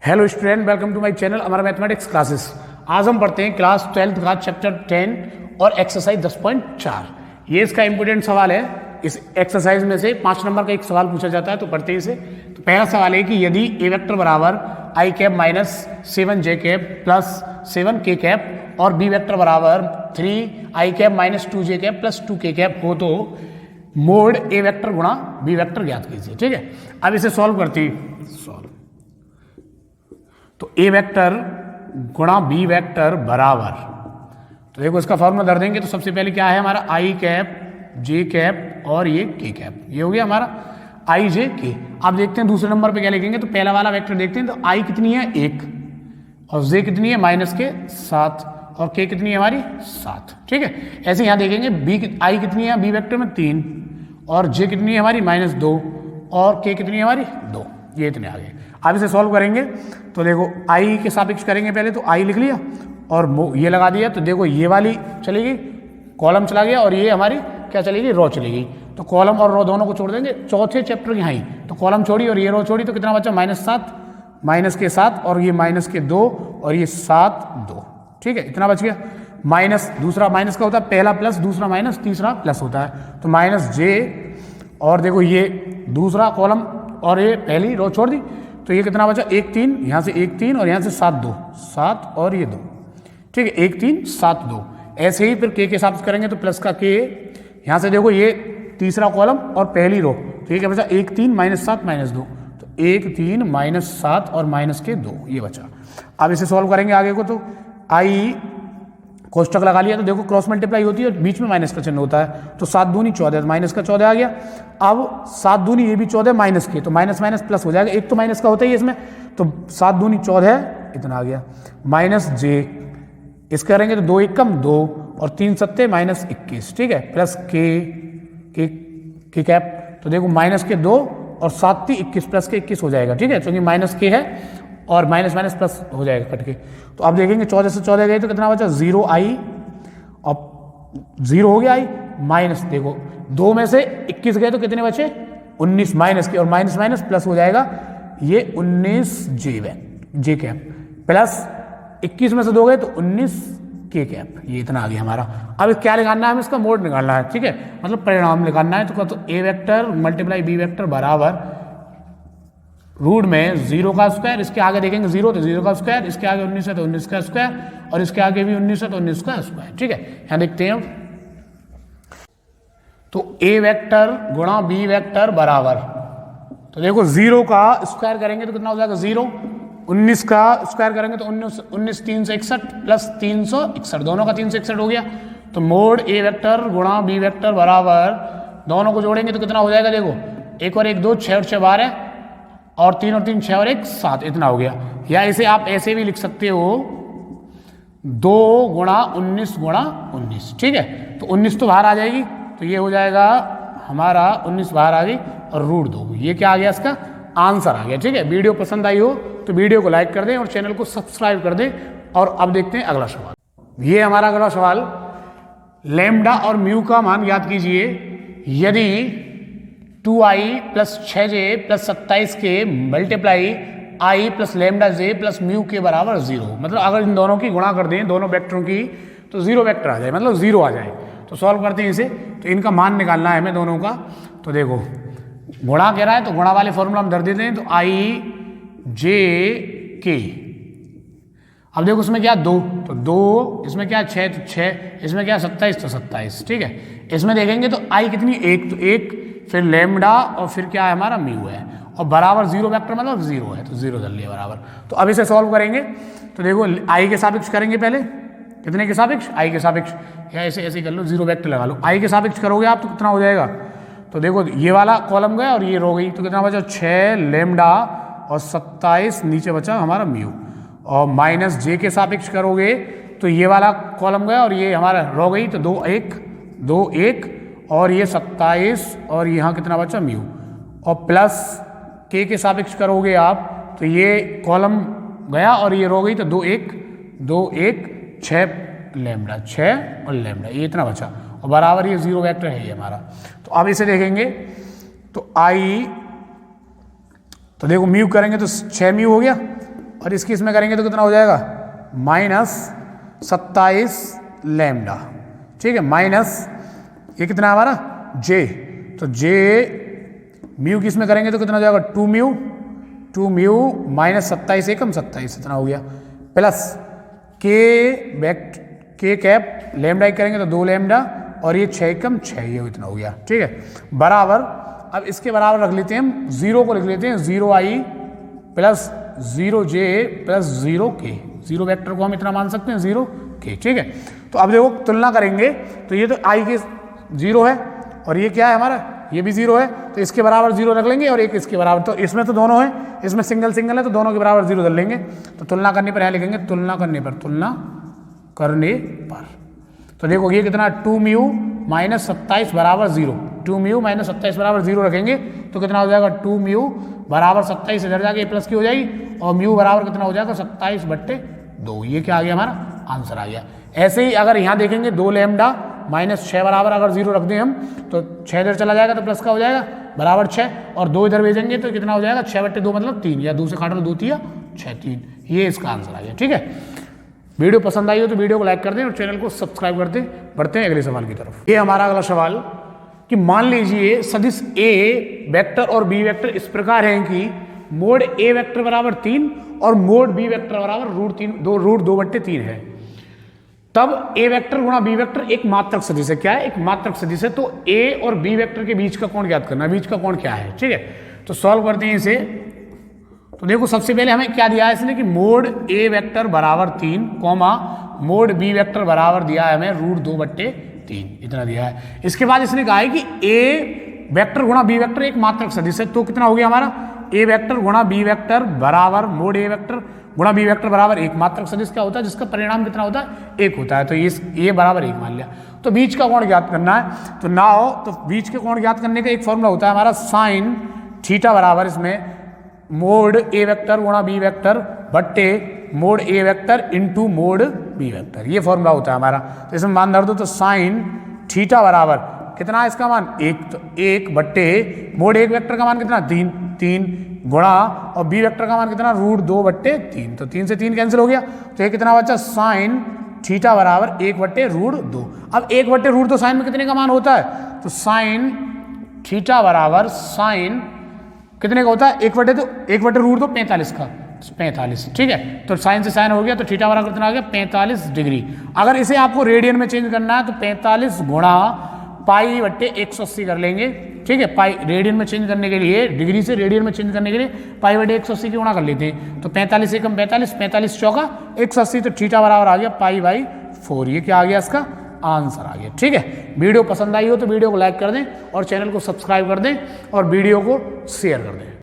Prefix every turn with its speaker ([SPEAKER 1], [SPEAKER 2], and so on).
[SPEAKER 1] Hello student, welcome to my channel हमारा mathematics classes. आज हम पढ़ते हैं क्लास 12th का चैप्टर 10 और एक्सरसाइज 10.4। ये इसका इंपोर्टेंट सवाल है। इस एक्सरसाइज में से 5 नंबर का एक सवाल पूछा जाता है, तो पढ़ते हैं इसे। तो पहला सवाल है कि यदि ए वेक्टर बराबर I cap minus 7j cap plus 7k cap और बी वेक्टर बराबर 3i cap minus 2j cap plus 2k cap हो तो मोड ए वेक्टर गुणा बी वेक्टर ज्ञात कीजिए। ठीक है, अब इसे सॉल्व करते हैं। सॉल्व तो ए वेक्टर गुणा बी वेक्टर बराबर, तो देखो इसका फॉर्मूला धर देंगे। तो सबसे पहले क्या है हमारा आई कैप जे कैप और ये के कैप, ये हो गया हमारा आई जे के। अब देखते हैं दूसरे नंबर पे क्या लिखेंगे। तो पहला वाला वेक्टर देखते हैं। तो आई कितनी है 1 और जे कितनी है माइनस के 7 और के कितनी है हमारी 7। ठीक है, ऐसे यहाँ देखेंगे बी आई कितनी है बी वेक्टर में 3 और जे कितनी है हमारी -2 और के कितनी है हमारी 2। ये इतने आ गए। अब इसे सॉल्व करेंगे। तो देखो आई के सापेक्ष करेंगे पहले। तो आई लिख लिया और ये लगा दिया। तो देखो ये वाली चलेगी, कॉलम चला गया और ये हमारी क्या चलेगी, रो चलेगी। तो कॉलम और रो दोनों को छोड़ देंगे। चौथे चैप्टर की हाई तो कॉलम छोड़ी और ये रो छोड़ी। तो कितना बचा -7 माइनस के 7 और ये माइनस के 2 और ये 7 2। ठीक है, इतना बच गया। माइनस दूसरा माइनस का होता है, पहला प्लस दूसरा माइनस तीसरा प्लस होता है। तो माइनस जे और देखो ये दूसरा कॉलम और ये पहली रो छोड़ दी। तो ये कितना बचा 1 3, यहाँ से 1 3 और यहाँ से 7 2 7 और ये 2। ठीक है, 1 3 7 2। ऐसे ही फिर के साथ करेंगे। तो प्लस का के, यहाँ से देखो ये तीसरा कॉलम और पहली रो। तो ये क्या बचा 1 3 -7 -2। तो 1 3 -7 और माइनस के 2 ये बचा। अब इसे सॉल्व करेंगे आगे को। तो आई कोष्टक लगा लिया। तो देखो क्रॉस मल्टीप्लाई होती है और बीच में माइनस का चिन्ह होता है। तो 7 दूनी 14, माइनस का 14 आ गया। अब 7 दूनी ये भी 14 माइनस के, तो माइनस माइनस प्लस हो जाएगा। एक तो माइनस का होता ही है इसमें। तो 7 दूनी 14 इतना आ गया। माइनस जे इस करेंगे तो 2 1 कम 2 और 3 7 -21। ठीक है, प्लस के कैप। तो देखो माइनस के 2 और 7 3 21 प्लस के 21 हो जाएगा। ठीक है, क्योंकि माइनस के है और माइनस माइनस प्लस हो जाएगा कट के। तो अब देखेंगे 14 से 14 गए तो कितना बचा 0 आई और 0 हो गया आई माइनस। देखो 2 में से 21 गए तो कितने बचे 19 माइनस के और माइनस माइनस प्लस हो जाएगा ये 19 जे कैप प्लस 21 में से 2 गए तो 19 के कैप। ये इतना आ गया हमारा। अब क्या निकालना है हमें, इसका मोड निकालना है। ठीक है, मतलब परिणाम निकालना है। तो ए वेक्टर मल्टीप्लाई बी वेक्टर बराबर रूट में 0 का स्क्वायर, इसके आगे देखेंगे 0 तो 0 का स्क्वायर, इसके आगे 19 है तो 19 का स्क्वायर और इसके आगे भी 19 है तो 19 का स्क्वायर। ठीक है, यहां देखते हैं। तो ए वेक्टर गुणा बी वेक्टर बराबर, तो देखो 0 का स्क्वायर करेंगे तो कितना हो जाएगा 0, 19 का स्क्वायर करेंगे तो 19 361 प्लस 361, दोनों का 361 हो गया। तो मोड ए वेक्टर गुणा बी वेक्टर बराबर, दोनों को जोड़ेंगे तो कितना हो जाएगा, देखो 1 और 1 2, 6 और 6 12 और 3 और 3 6 और 1 7, इतना हो गया। या इसे आप ऐसे भी लिख सकते हो 2 गुणा 19 गुणा 19। ठीक है, तो 19 तो बाहर आ जाएगी, तो ये हो जाएगा हमारा 19 बाहर आ गई और रूट 2। ये क्या आ गया, इसका आंसर आ गया। ठीक है, वीडियो पसंद आई हो तो वीडियो को लाइक कर दें और चैनल को सब्सक्राइब कर दें। और अब देखते हैं अगला सवाल। ये हमारा अगला सवाल, लैम्डा और म्यू का मान याद कीजिए यदि 2i प्लस 6j प्लस 27 के multiply i plus lambda J plus mu के बराबर 0। मतलब अगर इन दोनों की गुणा कर दें, दोनों वेक्टरों की, तो 0 वेक्टर आ जाए, मतलब 0 आ जाए। तो सॉल्व करते हैं इसे। तो इनका मान निकालना है हमें दोनों का। तो देखो गुणा कह रहा है तो गुणा वाले फॉर्मूला हम धर देते हैं। तो i j k, अब देखो उसमें क्या 2 तो 2, इसमें क्या 6 तो 6, इसमें क्या 27 तो 27। ठीक है, इसमें देखेंगे तो i कितनी 1 तो 1, फिर लैम्डा और फिर क्या है हमारा म्यू है और बराबर 0 वेक्टर मतलब 0 है, तो 0 डाल लिया बराबर। तो अब इसे सॉल्व करेंगे। तो देखो i के सापेक्ष करेंगे पहले, कितने के सापेक्ष, i के सापेक्ष, या ऐसे ऐसे कर लो 0 वेक्टर लगा लो। i के सापेक्ष करोगे आप तो कितना हो जाएगा, तो देखो ये वाला कॉलम गया और ये रो गई। तो कितना बचा 6 लैम्डा और 27 नीचे बचा हमारा म्यू। और माइनस जे के सापेक्ष करोगे तो ये वाला कॉलम गया और ये हमारा रो गई। तो 2 1 और ये 27 और यहाँ कितना बचा म्यू। और प्लस के सापेक्ष करोगे आप तो ये कॉलम गया और ये रो गई। तो 2 1 6 लैम्डा 6 और लैम्डा, ये इतना बचा और बराबर ये 0 वेक्टर है ये हमारा। तो अब इसे देखेंगे तो आई, तो देखो म्यू करेंगे तो 6 म्यू हो गया और इसकी इसमें करेंगे तो कितना हो जाएगा -27 लैम्डा। ठीक है, माइनस ये कितना है हमारा जे, तो जे म्यू की इसमें करेंगे तो कितना हो जाएगा 2 म्यू -27 एकम 27 इतना हो गया, प्लस के कैप लैम्डा करेंगे तो 2 लैम्डा और ये 6 एकम 6 ये इतना हो गया। ठीक है, बराबर अब इसके बराबर रख लेते हैं हम, 0 को लिख लेते हैं 0i plus 0j plus 0k, 0 vector को हम इतना मान सकते हैं 0k। ठीक है, तो अब देखो तुलना करेंगे तो ये तो i के 0 है और ये क्या है हमारा, ये भी 0 है, तो इसके बराबर 0 रख लेंगे और एक इसके बराबर, तो इसमें तो दोनों है, इसमें सिंगल सिंगल है तो दोनों के बराबर 0 डाल लेंगे। तो तुलना करने पर यहाँ लिखेंगे तुलना करने पर तो देखो ये कितना 2 म्यू -27 बराबर 0, 2 म्यू -27 बराबर 0 रखेंगे तो कितना हो जाएगा 2 म्यू बराबर 27 इधर जाके प्लस की हो जाएगी और म्यू बराबर कितना हो जाएगा 27/2। ये क्या आ गया हमारा आंसर आ गया। ऐसे ही अगर यहाँ देखेंगे 2 लैम्डा -6 बराबर अगर 0 रख दें हम तो 6 इधर चला जाएगा तो प्लस का हो जाएगा बराबर 6 और 2 इधर भेजेंगे तो कितना हो जाएगा 6/2 मतलब 3 या 2 से काट लो 2 3 6 3, ये इसका आंसर आ गया। ठीक है, वीडियो पसंद आई हो तो वीडियो को लाइक कर दें और चैनल को सब्सक्राइब कर दें। बढ़ते हैं अगले सवाल की तरफ। ये हमारा अगला सवाल कि मान लीजिए सदिश ए वेक्टर और बी वेक्टर इस प्रकार हैं कि मोड ए वेक्टर बराबर 3 और मोड बी वेक्टर बराबर √2/3 है, तब ए वेक्टर गुणा बी वेक्टर एक मात्रक सदिश है। क्या है? एक मात्रक सदिश है। तो ए और बी वेक्टर के बीच का कोण ज्ञात करना है। बीच का कोण क्या है? ठीक है, तो सॉल्व करते हैं इसे। तो देखो सबसे पहले हमें क्या दिया है इसने कि मोड ए वेक्टर बराबर 3 कॉमा मोड बी वेक्टर बराबर दिया है हमें √2/3 इतना दिया है। इसके बाद इसने कहा है कि ए वेक्टर गुणा बी वेक्टर एक मात्रक सदिश है। तो कितना हो गया हमारा ए वेक्टर गुणा बी वेक्टर बराबर मोड ए वेक्टर गुणा बी वेक्टर बराबर एक मात्रक सदिश क्या होता है जिसका परिणाम कितना होता है 1 होता है। तो ये बराबर 1 मान लिया। तो बीच का कोण ज्ञात करना है। तो ना हो तो बीच के कोण ज्ञात करने का एक फॉर्मूला होता है हमारा साइन थीटा बराबर इसमें मोड ए वेक्टर गुणा बी वेक्टर बट्टे mod A vector into mod B vector, ये फॉर्मूला होता है हमारा। तो इसमें मान धर दो तो साइन थीटा बराबर कितना है इसका मान 1, तो 1 बट्टे मोड एक वेक्टर का मान कितना 3 गुणा और बी वेक्टर का मान कितना √2/3। तो 3 से 3 कैंसिल हो गया तो ये कितना बचा साइन थीटा बराबर 1/√2। अब 1/√2 साइन में कितने का मान होता है? तो साइन थीटा बराबर साइन कितने का होता है 1/√2 45 का 45। ठीक है, तो साइन से साइन हो गया तो थीटा बराबर कितना आ गया 45 डिग्री। अगर इसे आपको रेडियन में चेंज करना है तो 45 गुणा π/180 कर लेंगे। ठीक है, पाई रेडियन में चेंज करने के लिए डिग्री से रेडियन में चेंज करने के लिए π/180 की गुणा कर लेते हैं। तो 45 एकम 45 45 चौका 180 तो थीटा बराबर आ गया π/4। ये क्या आ गया इसका आंसर आ गया। ठीक है, वीडियो पसंद आई हो तो वीडियो को लाइक कर दें और चैनल को सब्सक्राइब कर दें और वीडियो को शेयर कर दें।